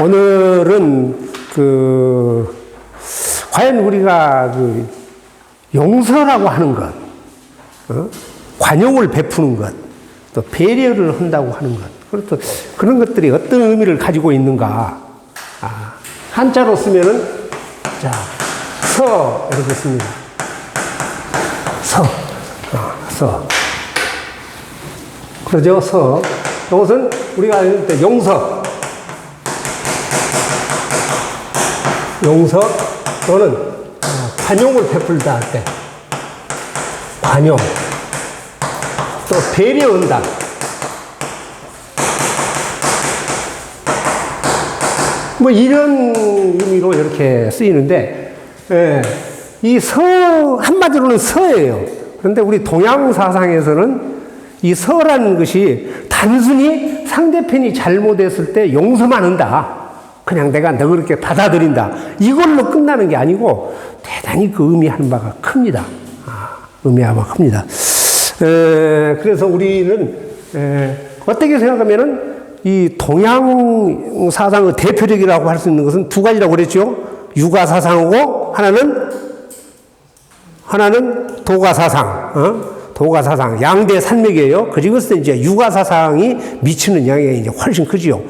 오늘은 과연 우리가 용서라고 하는 것, 관용을 베푸는 것, 또 배려를 한다고 하는 것, 그리고 또 그런 것들이 어떤 의미를 가지고 있는가. 한자로 쓰면은, 자, 서, 이렇게 씁니다. 서. 그러죠, 서. 이것은 우리가 용서 또는 관용을 베풀다 할 때, 관용, 또 배려한다. 뭐 이런 의미로 이렇게 쓰이는데, 이 서, 한마디로는 서예요. 그런데 우리 동양 사상에서는 이 서라는 것이 단순히 상대편이 잘못했을 때 용서만 한다. 그냥 내가 너 그렇게 받아들인다. 이걸로 끝나는 게 아니고 대단히 그 의미하는 바가 큽니다. 의미하는 바가 큽니다. 그래서 우리는 어떻게 생각하면은 이 동양 사상의 대표적이라고 할 수 있는 것은 두 가지라고 그랬죠. 유가 사상하고 하나는 도가 사상. 도가 사상, 양대 산맥이에요. 그중에서 이제 유가 사상이 미치는 영향이 이제 훨씬 크지요.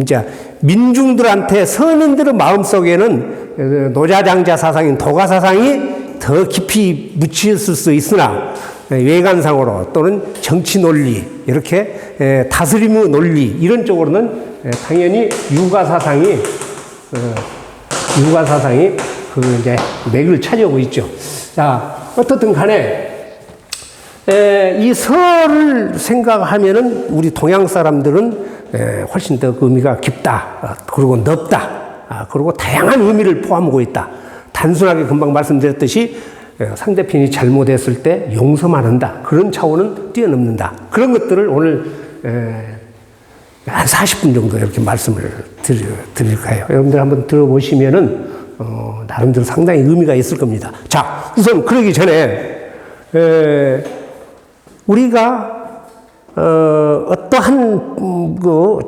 이제 민중들한테 서민들의 마음속에는 노자장자 사상인 도가 사상이 더 깊이 묻혔을 수 있으나 외관상으로 또는 정치 논리 이렇게 다스림의 논리 이런 쪽으로는 당연히 유가 사상이 이제 맥을 차지하고 있죠. 자, 어떻든 간에 이 서를 생각하면은 우리 동양 사람들은 훨씬 더 그 의미가 깊다. 그리고 넓다. 그리고 다양한 의미를 포함하고 있다. 단순하게 금방 말씀드렸듯이 상대편이 잘못했을 때 용서만 한다. 그런 차원은 뛰어넘는다. 그런 것들을 오늘 한 40분 정도 이렇게 말씀을 드릴까요? 여러분들 한번 들어보시면은 나름대로 상당히 의미가 있을 겁니다. 자, 우선 그러기 전에 우리가 어떠한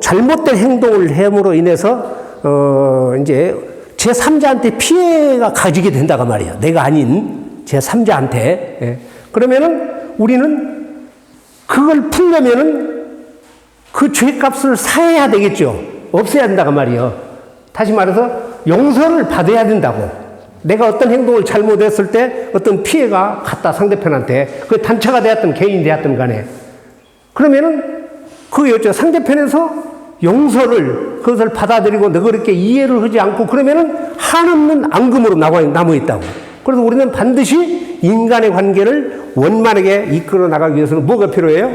잘못된 행동을 함으로 인해서 이제 제3자한테 피해가 가지게 된다고 말이에요. 내가 아닌 제3자한테. 그러면은 우리는 그걸 풀려면은 그 죄값을 사해야 되겠죠. 없애야 된다고 말이에요. 다시 말해서 용서를 받아야 된다고. 내가 어떤 행동을 잘못했을 때 어떤 피해가 갔다 상대편한테 그 단체가 되었든 개인이 되었든 간에 그러면은 상대편에서 용서를 그것을 받아들이고 너 그렇게 이해를 하지 않고 그러면은 한없는 앙금으로 남아 있다고. 그래서 우리는 반드시 인간의 관계를 원만하게 이끌어 나가기 위해서는 뭐가 필요해요?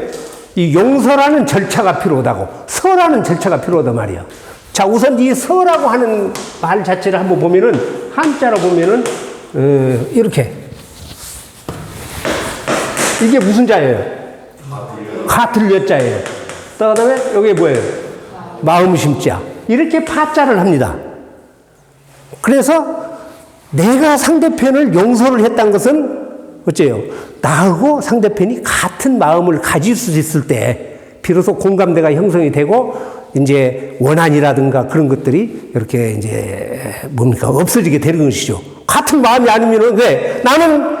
이 용서라는 절차가 필요하다고. 서라는 절차가 필요하단 말이야. 자, 우선 이 서라고 하는 말 자체를 한번 보면은, 한자로 보면은, 이렇게. 이게 무슨 자예요? 가틀려자예요. 그 다음에 여기 뭐예요? 마음심자. 이렇게 파자를 합니다. 그래서 내가 상대편을 용서를 했다는 것은 어째요? 나하고 상대편이 같은 마음을 가질 수 있을 때, 비로소 공감대가 형성이 되고, 이제 원한이라든가 그런 것들이 이렇게 이제 없어지게 되는 것이죠. 같은 마음이 아니면은 왜 나는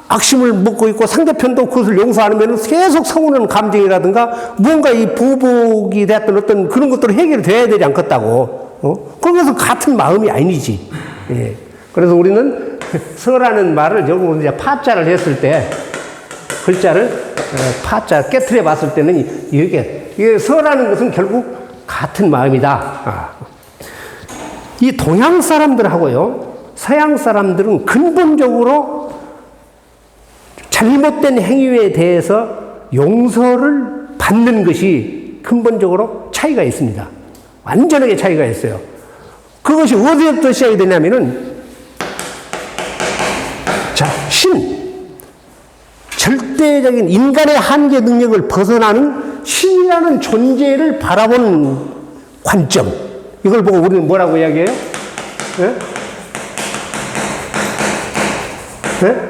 악심을 먹고 있고 상대편도 그것을 용서 안 하면 계속 서운한 감정이라든가 뭔가 이 보복이 됐던 어떤 그런 것들을 해결이 돼야 되지 않겠다고. 그것은 같은 마음이 아니지. 예. 그래서 우리는 서라는 말을 여기 이제 파자를 했을 때 글자를 파자 깨트려 봤을 때는 이게 서라는 것은 결국 같은 마음이다. 이 동양 사람들하고요, 서양 사람들은 근본적으로 잘못된 행위에 대해서 용서를 받는 것이 근본적으로 차이가 있습니다. 완전하게 차이가 있어요. 그것이 어디부터 시작이 되냐면은, 자, 절대적인 인간의 한계 능력을 벗어나는 신이라는 존재를 바라보는 관점. 이걸 보고 우리는 뭐라고 이야기해요? 네? 네?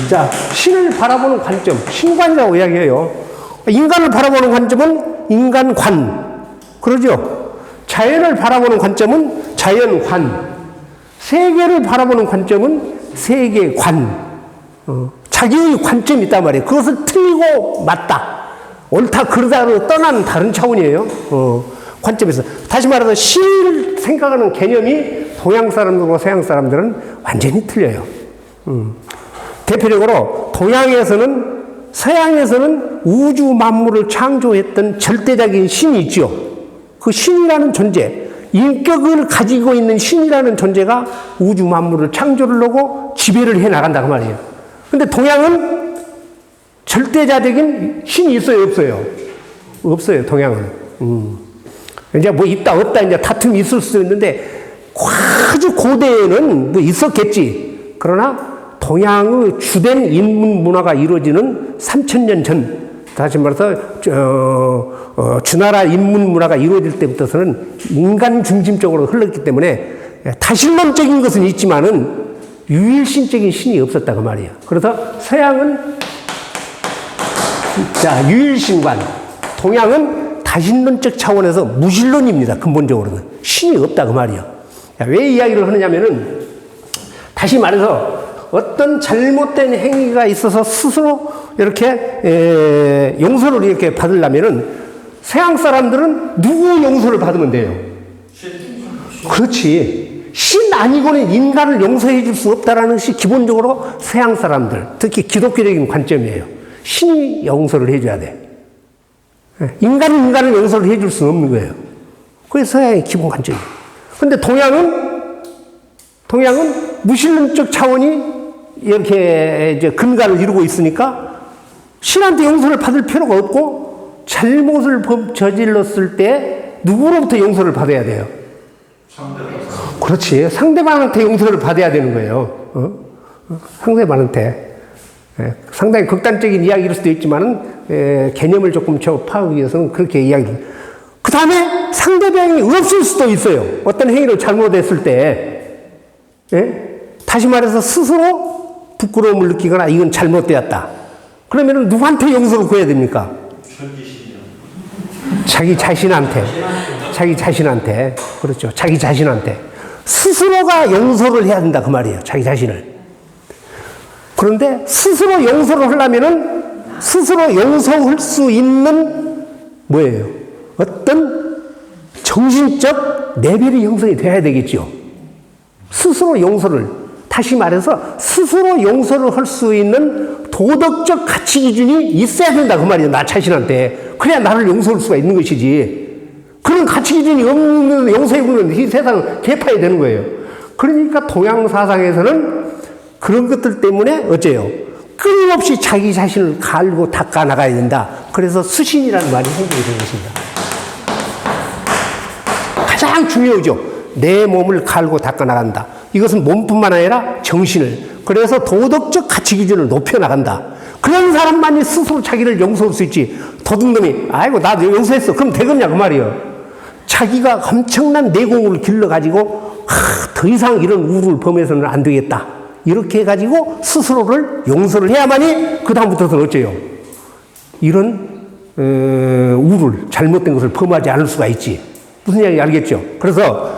자, 신을 바라보는 관점, 신관이라고 이야기해요. 인간을 바라보는 관점은 인간관. 그러죠? 자연을 바라보는 관점은 자연관, 세계를 바라보는 관점은 세계관. 자기의 관점이 있단 말이에요. 그것을 틀리고 맞다, 옳다 그르다로 떠나는 다른 차원이에요. 관점에서. 다시 말해서 신을 생각하는 개념이 동양 사람들과 서양 사람들은 완전히 틀려요. 대표적으로 동양에서는, 서양에서는 우주 만물을 창조했던 절대적인 신이 있죠. 그 신이라는 존재, 인격을 가지고 있는 신이라는 존재가 우주 만물을 창조를 하고 지배를 해 나간다 그 말이에요. 근데 동양은 절대자적인 신이 있어요, 없어요? 없어요, 동양은. 이제 뭐 있다 없다 이제 다툼이 있을 수 있는데 아주 고대에는 뭐 있었겠지. 그러나 동양의 주된 인문 문화가 이루어지는 3000년 전, 다시 말해서 주나라 인문 문화가 이루어질 때부터서는 인간 중심적으로 흘렀기 때문에 다신론적인 것은 있지만은 유일신적인 신이 없었다 그 말이에요. 그래서 서양은 자 유일신관, 동양은 다신론적 차원에서 무신론입니다. 근본적으로는 신이 없다 그 말이에요. 왜 이야기를 하느냐면은, 다시 말해서 어떤 잘못된 행위가 있어서 스스로 이렇게 용서를 이렇게 받으려면은 서양 사람들은 누구 용서를 받으면 돼요? 그렇지. 신 아니고는 인간을 용서해 줄 수 없다라는 것이 기본적으로 서양 사람들, 특히 기독교적인 관점이에요. 신이 용서를 해줘야 돼. 인간은 인간을 용서를 해줄 수 없는 거예요. 그게 서양의 기본 관점이에요. 근데 동양은 무신론적 차원이 이렇게 이제 근간을 이루고 있으니까 신한테 용서를 받을 필요가 없고, 잘못을 저질렀을 때 누구로부터 용서를 받아야 돼요? 그렇지. 상대방한테 용서를 받아야 되는 거예요. 상대방한테. 상당히 극단적인 이야기일 수도 있지만은, 개념을 조금 파악하기 위해서는 그렇게 이야기를. 그 다음에 상대방이 없을 수도 있어요. 어떤 행위를 잘못했을 때. 다시 말해서 스스로 부끄러움을 느끼거나 이건 잘못되었다. 그러면은 누구한테 용서를 구해야 됩니까? 자기 자신한테. 그렇죠. 자기 자신한테. 스스로가 용서를 해야 된다 그 말이에요. 자기 자신을. 그런데 스스로 용서를 하려면은 스스로 용서할 수 있는 뭐예요? 어떤 정신적 레벨이 형성이 돼야 되겠죠. 스스로 용서를, 다시 말해서 스스로 용서를 할 수 있는 도덕적 가치 기준이 있어야 된다 그 말이에요. 나 자신한테. 그래야 나를 용서할 수가 있는 것이지. 그런 가치 기준이 없는 용서해보면 이 세상은 개파이 되는 거예요. 그러니까 동양 사상에서는 그런 것들 때문에 어째요? 끊임없이 자기 자신을 갈고 닦아 나가야 된다. 그래서 수신이라는 말이 생기게 된 것입니다. 가장 중요하죠. 내 몸을 갈고 닦아 나간다. 이것은 몸뿐만 아니라 정신을. 그래서 도덕적 가치 기준을 높여 나간다. 그런 사람만이 스스로 자기를 용서할 수 있지. 도둑놈이 아이고 나 용서했어. 그럼 되겠냐 그 말이에요. 자기가 엄청난 내공을 길러가지고 더 이상 이런 우를 범해서는 안 되겠다. 이렇게 해가지고 스스로를 용서를 해야만이 그 다음부터는 어째요? 이런 우를, 잘못된 것을 범하지 않을 수가 있지. 무슨 이야기 알겠죠? 그래서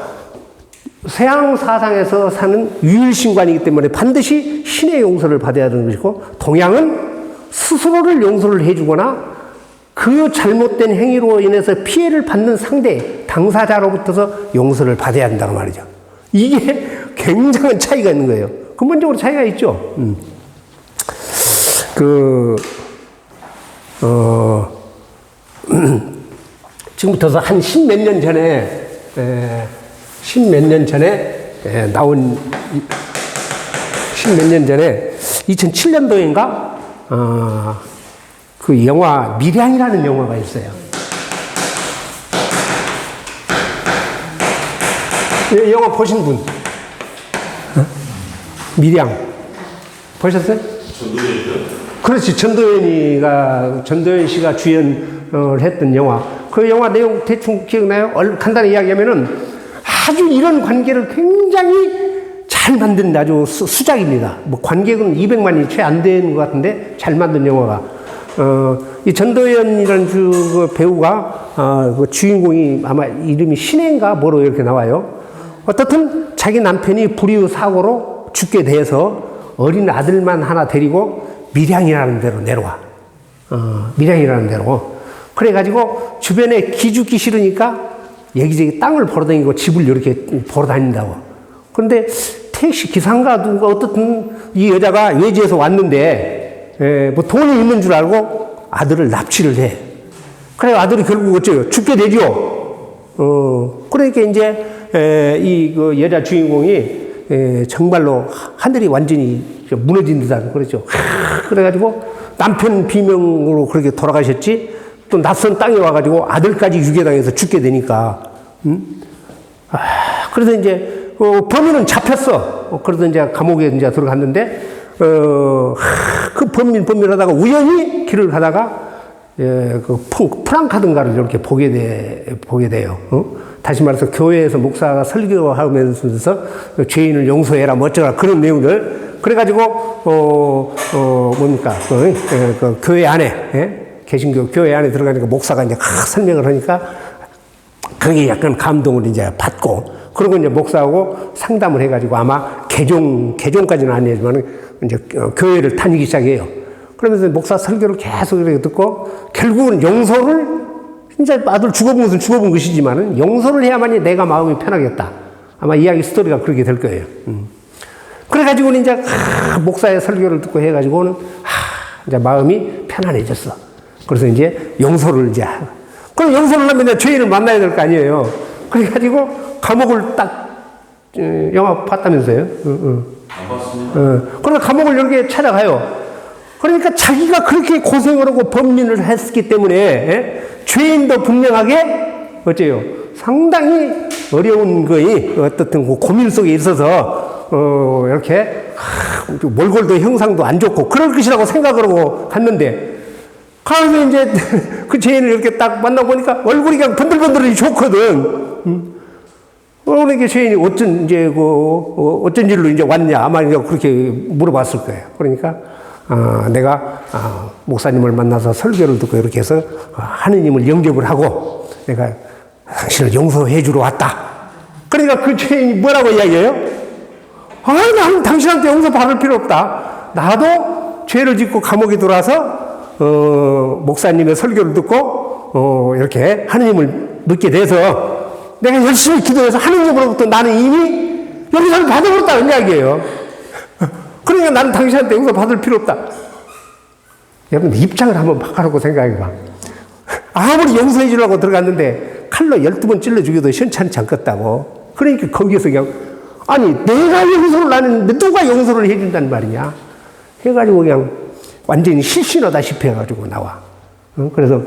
서양 사상에서 사는 유일신관이기 때문에 반드시 신의 용서를 받아야 되는 것이고, 동양은 스스로를 용서를 해주거나 그 잘못된 행위로 인해서 피해를 받는 상대, 당사자로부터서 용서를 받아야 한다는 말이죠. 이게 굉장한 차이가 있는 거예요. 근본적으로 차이가 있죠. 지금부터서 한 십몇 년 전에 나온, 십몇 년 전에 2007년도인가 그 영화 밀양이라는 영화가 있어요. 이 영화 보신 분? 밀양 보셨어요? 전도연이요? 그렇지. 전도연 씨가 주연을 했던 영화. 그 영화 내용 대충 기억나요? 간단히 이야기하면은 아주 이런 관계를 굉장히 잘 만든 아주 수작입니다. 뭐 관객은 200만이 채 안 되는 것 같은데 잘 만든 영화가. 이 전도연이라는 그 배우가, 그 주인공이 아마 이름이 신혜인가 뭐로 이렇게 나와요. 어떻든 자기 남편이 불의의 사고로 죽게 돼서 어린 아들만 하나 데리고 밀양이라는 데로 내려와. 밀양이라는 데로. 그래가지고 주변에 기죽기 싫으니까 여기저기 땅을 벌어다니고 집을 이렇게 벌어다닌다고. 그런데 택시 기사인가 누가 어떻든 이 여자가 외지에서 왔는데, 뭐 돈이 있는 줄 알고 아들을 납치를 해. 그래 아들이 결국 어째요? 죽게 되죠. 그러니까 이제 이 그 여자 주인공이 정말로 하늘이 완전히 무너진 듯한 그렇죠. 그래가지고 남편 비명으로 그렇게 돌아가셨지. 또 낯선 땅에 와가지고 아들까지 유괴당해서 죽게 되니까. 그래서 이제 범인은 잡혔어. 그래서 이제 감옥에 이제 들어갔는데 그 범민하다가 우연히 길을 가다가 그 프랑카든가를 이렇게 보게 돼요. 다시 말해서 교회에서 목사가 설교하면서 죄인을 용서해라 뭐 어쩌라 그런 내용들. 그래가지고 뭡니까 그 교회 안에 개신교 교회 안에 들어가니까 목사가 이제 설명을 하니까 그게 약간 감동을 이제 받고 그러고 이제 목사하고 상담을 해가지고 아마 개종까지는 아니지만 이제 교회를 다니기 시작해요. 그러면서 목사 설교를 계속 이렇게 듣고 결국은 용서를 진짜 아들 죽어본 것은 죽어본 것이지만은 용서를 해야만이 내가 마음이 편하겠다. 아마 이야기 스토리가 그렇게 될 거예요. 그래가지고는 이제 목사의 설교를 듣고 해가지고는 이제 마음이 편안해졌어. 그래서 이제 용서를 이제 그럼 용서를 하면 이제 죄인을 만나야 될 거 아니에요. 그래가지고 감옥을 딱 영화 봤다면서요. 그래서 감옥을 이렇게 찾아가요. 그러니까 자기가 그렇게 고생을 하고 범민을 했기 때문에 죄인도 분명하게 어째요? 상당히 어려운 거이 어떻든 그 고민 속에 있어서 이렇게 몰골도 형상도 안 좋고 그럴 것이라고 생각을 하고 갔는데 가서 이제 그 죄인을 이렇게 딱 만나보니까 얼굴이 그냥 번들번들이 좋거든. 그러니까 죄인이 어쩐 이제 어쩐 일로 이제 왔냐 아마 이제 그렇게 물어봤을 거예요. 그러니까 내가 목사님을 만나서 설교를 듣고 이렇게 해서 하느님을 영접을 하고 내가 당신을 용서해 주러 왔다. 그러니까 그 죄인이 뭐라고 이야기해요? 나는 당신한테 용서 받을 필요 없다. 나도 죄를 짓고 감옥에 들어와서 목사님의 설교를 듣고 이렇게 하느님을 믿게 돼서 내가 열심히 기도해서 하느님으로부터 나는 이미 용서를 받아버렸다는 이야기예요. 그러니까 나는 당신한테 용서 받을 필요 없다. 여러분 입장을 한번 바꿔놓고 생각해봐. 아무리 용서해 주려고 들어갔는데 칼로 12번 찔러 죽여도 시원찮지 않겠다고. 그러니까 거기에서 그냥 아니 내가 용서를 안 했는데 누가 용서를 해준다는 말이냐 해가지고 그냥 완전히 실신하다시피 해가지고 나와. 그래서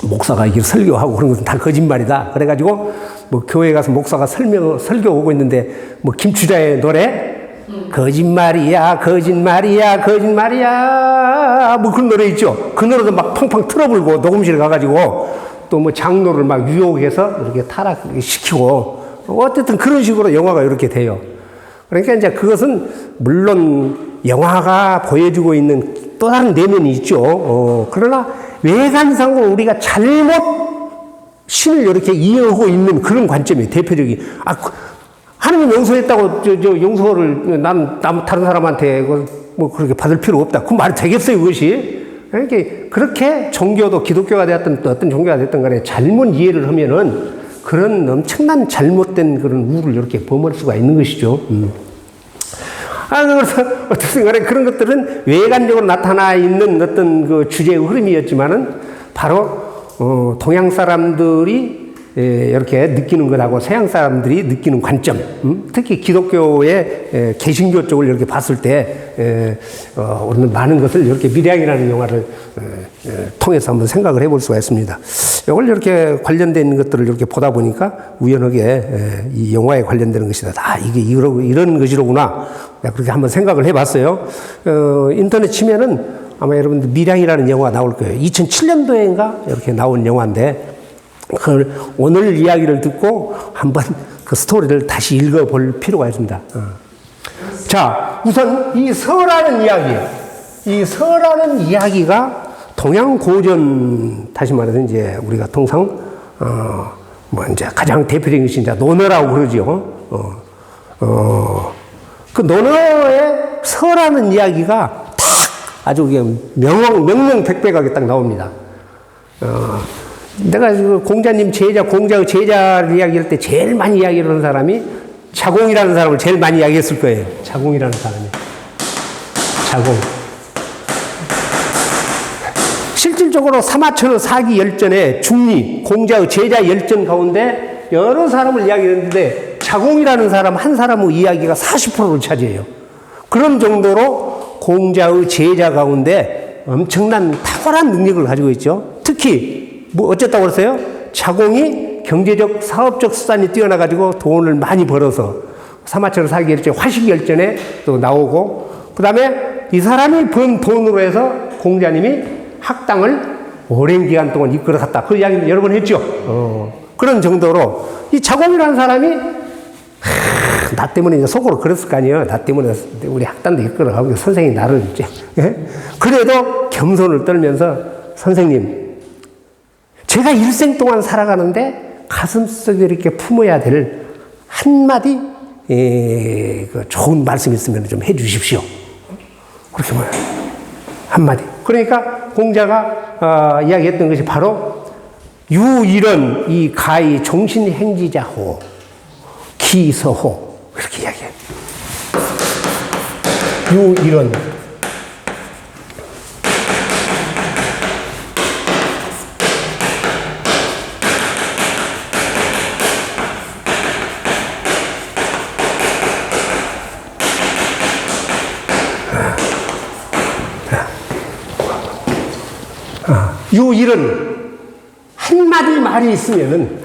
목사가 이게 설교하고 그런 것은 다 거짓말이다. 그래가지고 뭐 교회 가서 목사가 설교 오고 있는데 뭐 김추자의 노래 거짓말이야 거짓말이야 거짓말이야 뭐 그런 노래 있죠. 그 노래도 막 팡팡 틀어불고 녹음실 가가지고 또 뭐 장로를 막 유혹해서 이렇게 타락시키고 어쨌든 그런 식으로 영화가 이렇게 돼요. 그러니까 이제 그것은 물론 영화가 보여주고 있는 또 다른 내면이 있죠. 그러나 외관상으로 우리가 잘못 신을 이렇게 이해하고 있는 그런 관점이 대표적인 하느님 용서했다고 용서를 난 다른 사람한테 뭐 그렇게 받을 필요 없다. 그 말이 되겠어요, 그것이? 그러니까 그렇게 종교도 기독교가 되었든 또 어떤 종교가 됐든 간에 잘못 이해를 하면은 그런 엄청난 잘못된 그런 우를 이렇게 범할 수가 있는 것이죠. 그래서 어쨌든 간에 그런 것들은 외관적으로 나타나 있는 어떤 그 주제의 흐름이었지만은 바로 동양 사람들이 이렇게 느끼는 것하고 서양 사람들이 느끼는 관점, 특히 기독교의 개신교 쪽을 이렇게 봤을 때 우리는 많은 것을 이렇게 밀양이라는 영화를 통해서 한번 생각을 해볼 수가 있습니다. 이걸 이렇게 관련된 것들을 이렇게 보다 보니까 우연하게 이 영화에 관련되는 것이다. 이게 이런 것이로구나. 그렇게 한번 생각을 해봤어요. 인터넷 치면은 아마 여러분들 밀양이라는 영화가 나올 거예요. 2007년도인가 이렇게 나온 영화인데. 오늘 이야기를 듣고 한번 그 스토리를 다시 읽어볼 필요가 있습니다. 자, 우선 이 서라는 이야기, 이 서라는 이야기가 동양 고전, 다시 말해서 이제 우리가 통상, 이제 가장 대표적인 것이 이제 논어라고 그러죠. 그 논어의 서라는 이야기가 딱 아주 명명백백하게 딱 나옵니다. 내가 공자님 공자의 제자를 이야기할 때 제일 많이 이야기를 하는 사람이 자공이라는 사람을 제일 많이 이야기했을 거예요. 자공이라는 사람이. 자공. 실질적으로 사마천어 사기 열전의 중리, 공자의 제자 열전 가운데 여러 사람을 이야기했는데 자공이라는 사람 한 사람의 이야기가 40%를 차지해요. 그런 정도로 공자의 제자 가운데 엄청난 탁월한 능력을 가지고 있죠. 특히 어쨌다고 그랬어요? 자공이 경제적, 사업적 수단이 뛰어나가지고 돈을 많이 벌어서 사마천어 사기 열전, 화식 열전에 또 나오고, 그 다음에 이 사람이 번 돈으로 해서 공자님이 학당을 오랜 기간 동안 이끌어 갔다. 그 이야기는 여러 번 했죠. 그런 정도로 이 자공이라는 사람이 나 때문에 이제 속으로 그랬을 거 아니에요. 나 때문에 우리 학단도 이끌어 가고 선생님이 나를 이제 그래도 겸손을 떨면서 선생님, 제가 일생 동안 살아가는데 가슴속에 이렇게 품어야 될 한마디 그 좋은 말씀 있으면 좀 해주십시오. 그렇게 말해요. 한마디. 그러니까 공자가 이야기했던 것이 바로 유일은 이 가히 종신행지자호 기서호 그렇게 이야기해요. 유일은 유일은 한마디 말이 있으면은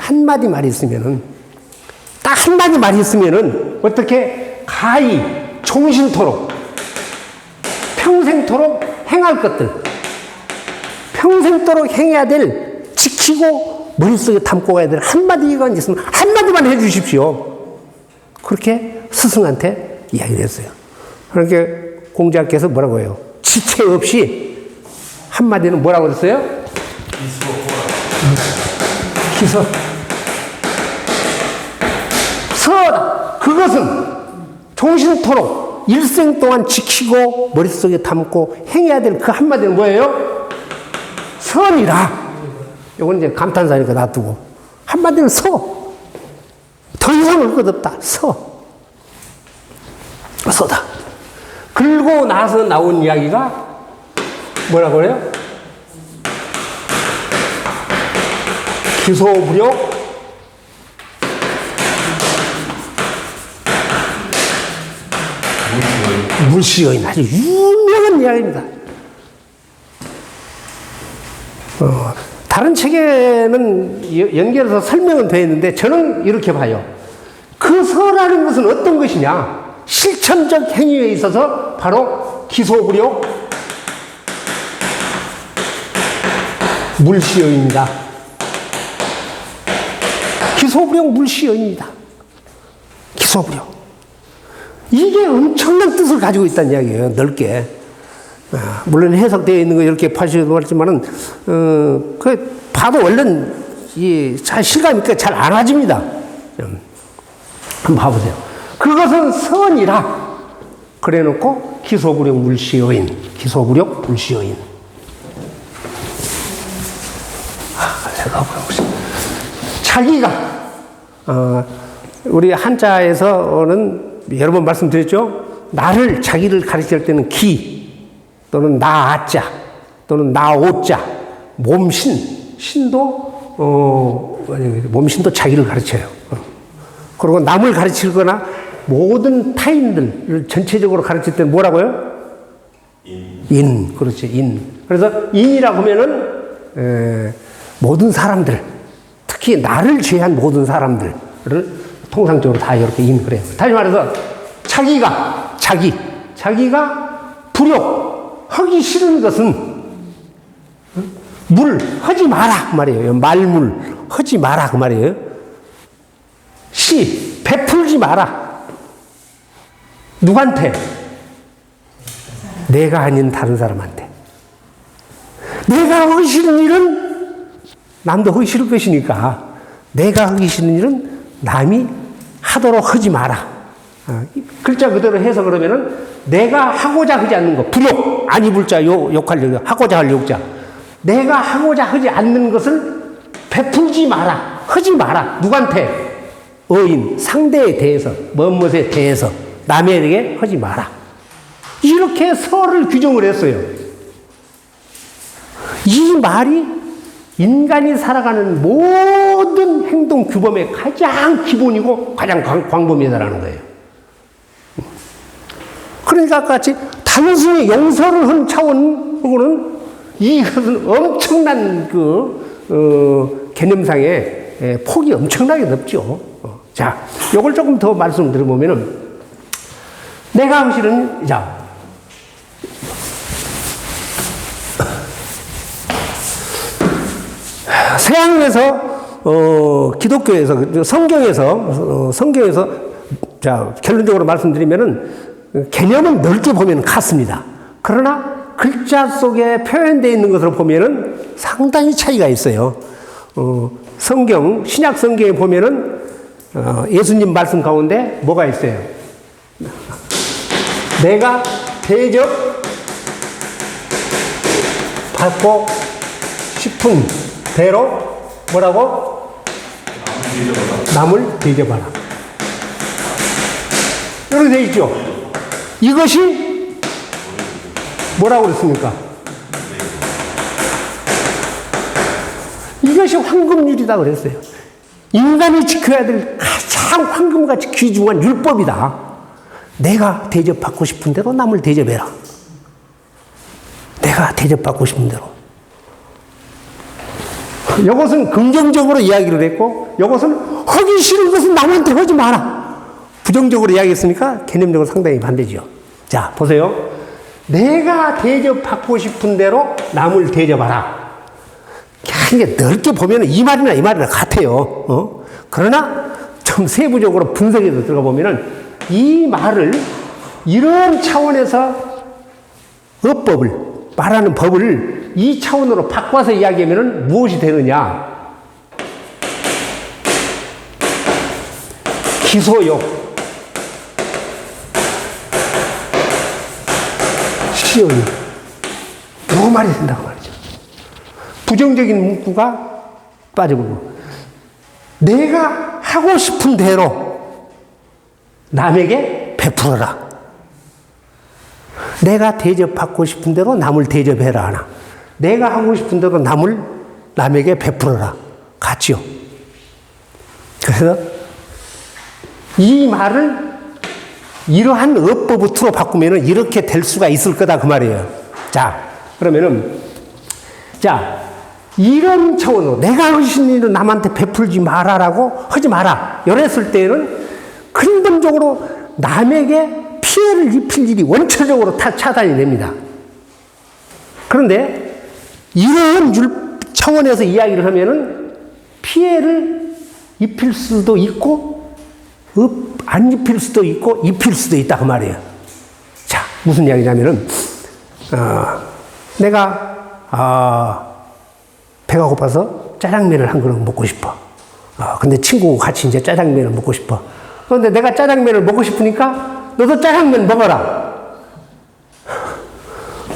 딱 한마디 말이 있으면은 어떻게 가히 종신토록 평생토록 행할 것들, 평생토록 행해야 될, 지키고 머릿속에 담고 가야 될 한마디가 있으면 한마디만 해주십시오. 그렇게 스승한테 이야기를 했어요. 그러니까 공자께서 뭐라고 해요? 지체 없이 한마디는 뭐라고 했어요? 기서. 서다. 그것은 종신토록 일생 동안 지키고 머릿속에 담고 행해야 될 그 한마디는 뭐예요? 선이라. 이건 이제 감탄사니까 놔두고. 한마디는 서. 더 이상 올 것 없다. 서다. 그리고 나서 나온 이야기가 뭐라고 그래요? 기소부력 물시여인. 아주 유명한 이야기입니다. 다른 책에는 연결해서 설명은 되어 있는데 저는 이렇게 봐요. 그 서라는 것은 어떤 것이냐? 실천적 행위에 있어서 바로 기소부력 물시여입니다. 기소부력 물시여입니다. 기소부력. 이게 엄청난 뜻을 가지고 있다는 이야기예요. 넓게. 물론 해석되어 있는 거 이렇게 파시도 하지만은, 그, 봐도 얼른, 잘 실감 있게 잘 안 와집니다. 한번 봐보세요. 그것은 선이라. 그래 놓고, 기소부력 물시여인. 기소부력 물시여인. 제가 보겠습니다. 자기가, 우리 한자에서는 여러 번 말씀드렸죠? 나를, 자기를 가르칠 때는 기, 또는 나아자, 또는 나오자, 몸신, 신도, 몸신도 자기를 가르쳐요. 그리고 남을 가르치거나 모든 타인들을 전체적으로 가르칠 때는 뭐라고요? 인. 그렇죠. 인. 그래서 인이라고 하면은, 모든 사람들, 특히 나를 제한 모든 사람들을 통상적으로 다 이렇게 인 그래요. 다시 말해서 자기가 불욕 하기 싫은 것은 물 하지 마라 그 말이에요. 말물 하지 마라 그 말이에요. 시 베풀지 마라. 누구한테? 내가 아닌 다른 사람한테. 내가 하기 싫은 일은 남도 하기 싫을 것이니까 내가 하기 싫은 일은 남이 하도록 하지 마라. 글자 그대로 해서 그러면은 내가 하고자 하지 않는 거, 불욕, 안 입을 자, 욕할 자, 하고자 할 욕자. 내가 하고자 하지 않는 것을 베풀지 마라. 하지 마라. 누구한테? 어인, 상대에 대해서, 무엇에 대해서 남에게 하지 마라. 이렇게 설을 규정을 했어요. 이 말이 인간이 살아가는 모든 행동 규범의 가장 기본이고 가장 광범위하다는 거예요. 그러니까 아까 같이 단순히 용서를 한 차원으로는 이것은 엄청난 개념상의 폭이 엄청나게 넓죠. 자, 요걸 조금 더 말씀드려보면은 내가 실은, 자, 서양에서, 기독교에서, 성경에서, 자, 결론적으로 말씀드리면은, 개념은 넓게 보면 같습니다. 그러나 글자 속에 표현되어 있는 것으로 보면은 상당히 차이가 있어요. 신약 성경에 보면은, 예수님 말씀 가운데 뭐가 있어요? 내가 대접 받고 싶은 대로 뭐라고? 남을 대접하라. 이렇게 되어 있죠. 이것이 뭐라고 그랬습니까? 이것이 황금률이다 그랬어요. 인간이 지켜야 될 가장 황금같이 귀중한 율법이다. 내가 대접받고 싶은 대로 남을 대접해라. 내가 대접받고 싶은 대로. 이것은 긍정적으로 이야기를 했고, 이것은 하기 싫은 것은 남한테 하지 마라. 부정적으로 이야기했으니까 개념적으로 상당히 반대죠. 자, 보세요. 내가 대접받고 싶은 대로 남을 대접하라. 이게 넓게 보면 이 말이나 같아요. 그러나 좀 세부적으로 분석해서 들어가 보면은 이 말을 이런 차원에서 어법을, 말하는 법을 이 차원으로 바꿔서 이야기하면은 무엇이 되느냐? 기소욕, 시연이 요 말이 된다고 말이죠. 부정적인 문구가 빠져버리고 내가 하고 싶은 대로 남에게 베풀어라. 내가 대접받고 싶은 대로 남을 대접해라 하나. 내가 하고 싶은 대로 남에게 베풀어라. 같지요. 그래서 이 말을 이러한 어법으로 바꾸면은 이렇게 될 수가 있을 거다 그 말이에요. 자, 그러면은 자, 이런 차원으로 내가 하신 일은 남한테 베풀지 마라라고 하지 마라. 이랬을 때는 근본적으로 남에게 피해를 입힐 일이 원초적으로 다 차단이 됩니다. 그런데 이런 차원에서 이야기를 하면은 피해를 입힐 수도 있고 안 입힐 수도 있고 입힐 수도 있다 그 말이에요. 자, 무슨 이야기냐면은 내가 배가 고파서 짜장면을 한 그릇 먹고 싶어. 근데 친구가 같이 이제 짜장면을 먹고 싶어. 그런데 내가 짜장면을 먹고 싶으니까 너도 짜장면 먹어라.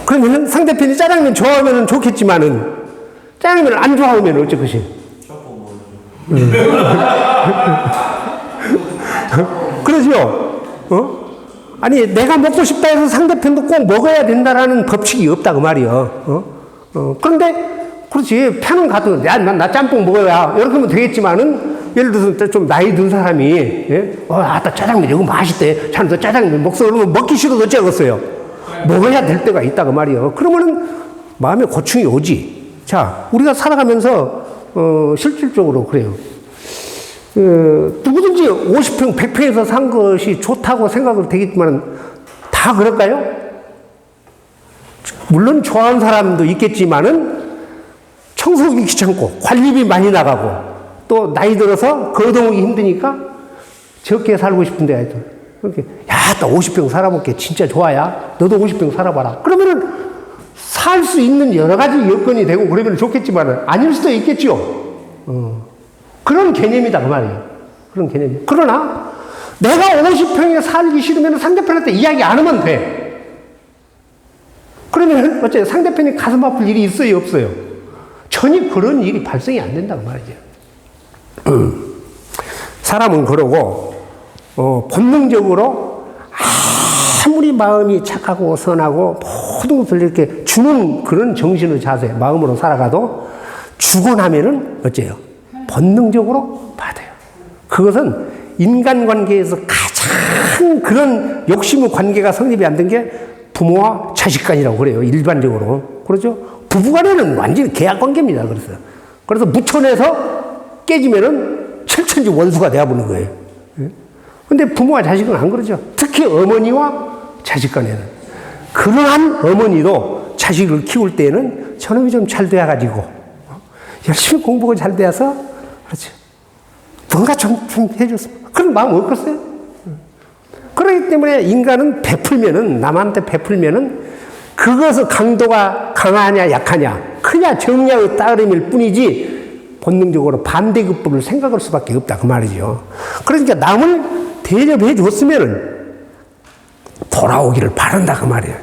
그러면은 상대편이 짜장면 좋아하면 좋겠지만은 짜장면을 안 좋아하면 어쩔 것이? 그러죠? 아니, 내가 먹고 싶다 해서 상대편도 꼭 먹어야 된다라는 법칙이 없다, 그 말이요. 그런데, 그렇지. 편은 가도, 나 짬뽕 먹어야, 이렇게 하면 되겠지만은, 예를 들어서 좀 나이 든 사람이, 예? 짜장면 이거 맛있대. 자네도 짜장면 먹어. 그러면 먹기 싫어도 어쩌겠어요? 먹어야 될 때가 있다, 그 말이요. 그러면은, 마음에 고충이 오지. 자, 우리가 살아가면서, 실질적으로 그래요. 누구든지 50평, 100평에서 산 것이 좋다고 생각을 되겠지만, 다 그럴까요? 물론 좋아하는 사람도 있겠지만은, 청소하기 귀찮고, 관리비 많이 나가고, 또 나이 들어서 거동하기 힘드니까, 적게 살고 싶은데, 이렇게, 야, 나 50평 살아볼게. 진짜 좋아야. 너도 50평 살아봐라. 그러면은, 살 수 있는 여러 가지 여건이 되고 그러면 좋겠지만 아닐 수도 있겠죠. 그런 개념이다 그 말이에요. 그런 개념이. 그러나 내가 50평에 살기 싫으면 상대편한테 이야기 안 하면 돼. 그러면 어째 상대편이 가슴 아플 일이 있어요, 없어요? 전혀 그런 일이 발생이 안 된다고 말이죠. 사람은 그러고 본능적으로 아무리 마음이 착하고 선하고 모든 것을 이렇게 주는 그런 정신의 자세, 마음으로 살아가도 주고 나면은 어째요? 본능적으로 받아요. 그것은 인간관계에서 가장 그런 욕심의 관계가 성립이 안 된 게 부모와 자식 간이라고 그래요. 일반적으로. 그렇죠? 부부간에는 완전히 계약관계입니다. 그래서 무천에서 깨지면은 철천지 원수가 되어버리는 거예요. 근데 부모와 자식은 안 그러죠. 특히 어머니와 자식 간에는. 그러한 어머니도 자식을 키울 때에는 저놈이 좀 잘 돼가지고 열심히 공부가 잘 돼서 그렇죠. 뭔가 좀 해줬으면 그런 마음 없겠어요? 그렇기 때문에 인간은 베풀면은 남한테 베풀면은 그것의 강도가 강하냐 약하냐 크냐 적냐의 따름일 뿐이지 본능적으로 반대급부를 생각할 수밖에 없다 그 말이죠. 그러니까 남을 대접해 줬으면은 돌아오기를 바란다 그 말이에요.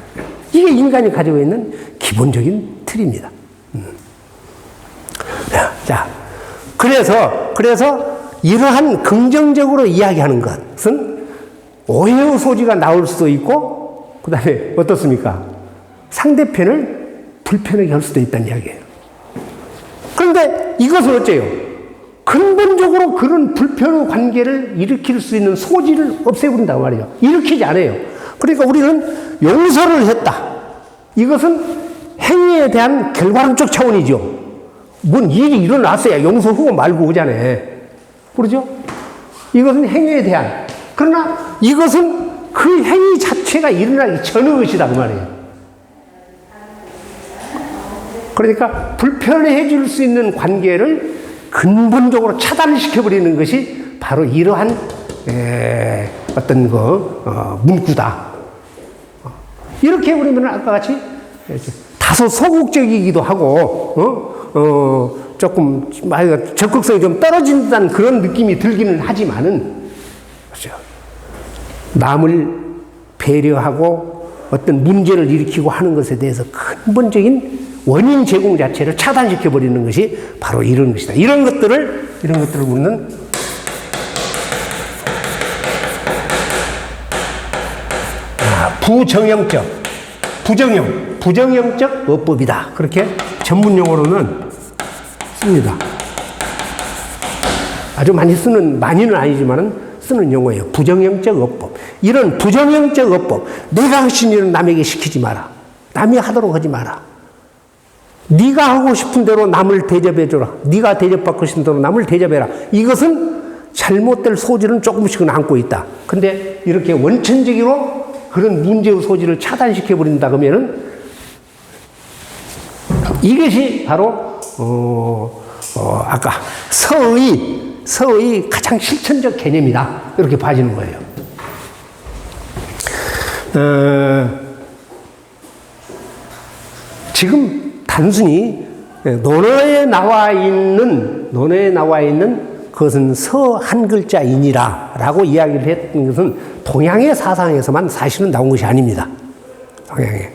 이게 인간이 가지고 있는 기본적인 틀입니다. 자, 그래서 이러한 긍정적으로 이야기하는 것은 오해의 소지가 나올 수도 있고, 그 다음에 어떻습니까? 상대편을 불편하게 할 수도 있다는 이야기예요. 그런데 이것은 어째요? 근본적으로 그런 불편의 관계를 일으킬 수 있는 소지를 없애버린다고 말이에요. 일으키지 않아요. 그러니까 우리는 용서를 했다. 이것은 행위에 대한 결과론적 차원이죠. 뭔 일이 일어났어야 용서하고 말고 오잖아요. 그러죠? 이것은 행위에 대한. 그러나 이것은 그 행위 자체가 일어나기 전의 것이다 그 말이에요. 그러니까 불편해 줄 수 있는 관계를 근본적으로 차단시켜버리는 것이 바로 이러한 어떤 문구다. 이렇게 해버리면 아까 같이 다소 소극적이기도 하고 조금 적극성이 좀 떨어진다는 그런 느낌이 들기는 하지만은 그렇죠. 남을 배려하고 어떤 문제를 일으키고 하는 것에 대해서 근본적인 원인 제공 자체를 차단시켜 버리는 것이 바로 이런 것이다. 이런 것들을 우리는 부정형적 어법이다. 그렇게 전문 용어로는 씁니다. 아주 많이는 아니지만은 쓰는 용어예요. 부정형적 어법. 이런 부정형적 어법. 내가 하신 일은 남에게 시키지 마라. 남이 하도록 하지 마라. 네가 하고 싶은 대로 남을 대접해줘라. 네가 대접받고 싶은 대로 남을 대접해라. 이것은 잘못될 소지는 조금씩은 안고 있다. 근데 이렇게 원천적으로 그런 문제의 소지를 차단시켜버린다 그러면은 이것이 바로 아까 서의 가장 실천적 개념이다. 이렇게 봐지는 거예요. 지금 단순히 논어에 나와 있는 그것은 서 한 글자이니라 라고 이야기를 했던 것은 동양의 사상에서만 사실은 나온 것이 아닙니다. 동양에.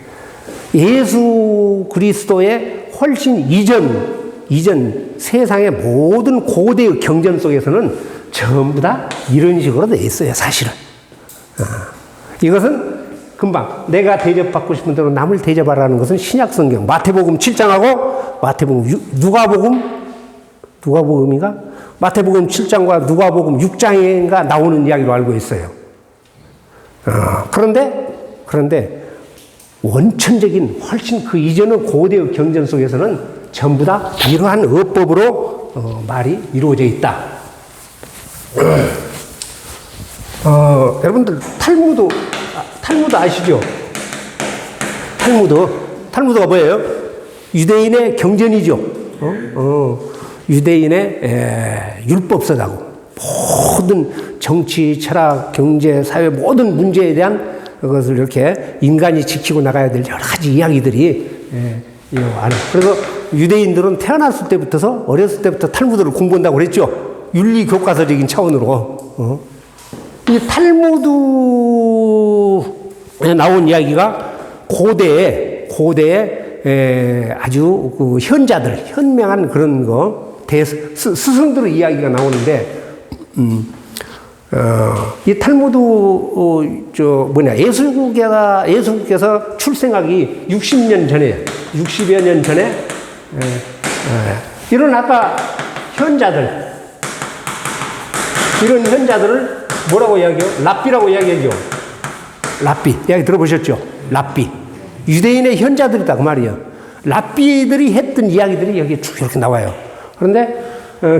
예수 그리스도의 훨씬 이전 세상의 모든 고대의 경전 속에서는 전부 다 이런 식으로 돼 있어요, 사실은. 이것은 금방 내가 대접받고 싶은 대로 남을 대접하라는 것은 신약 성경 마태복음 7장하고 누가복음인가? 마태복음 7장과 누가복음 6장인가 나오는 이야기로 알고 있어요. 그런데 원천적인 훨씬 그 이전의 고대의 경전 속에서는 전부 다 이러한 어법으로 말이 이루어져 있다. 여러분들 탈무드 아시죠? 탈무드가 뭐예요? 유대인의 경전이죠. 유대인의 율법서라고. 모든 정치, 철학, 경제, 사회 모든 문제에 대한 그것을 이렇게 인간이 지키고 나가야 될 여러 가지 이야기들이 예, 이 안에. 그래서 유대인들은 태어났을 때부터 어렸을 때부터 탈무드를 공부한다고 그랬죠. 윤리 교과서적인 차원으로. 이 탈무드에 나온 이야기가 고대에 아주 그 현명한 그런 스승들의 이야기가 나오는데, 이 탈무드, 예수께서 출생하기 60년 전에, 60여 년 전에, 이런 아까 이런 현자들을 뭐라고 이야기해요? 랍비라고 이야기하죠. 랍비. 이야기 들어보셨죠? 랍비. 유대인의 현자들이다, 그 말이에요. 랍비들이 했던 이야기들이 여기에 쭉 이렇게 나와요. 그런데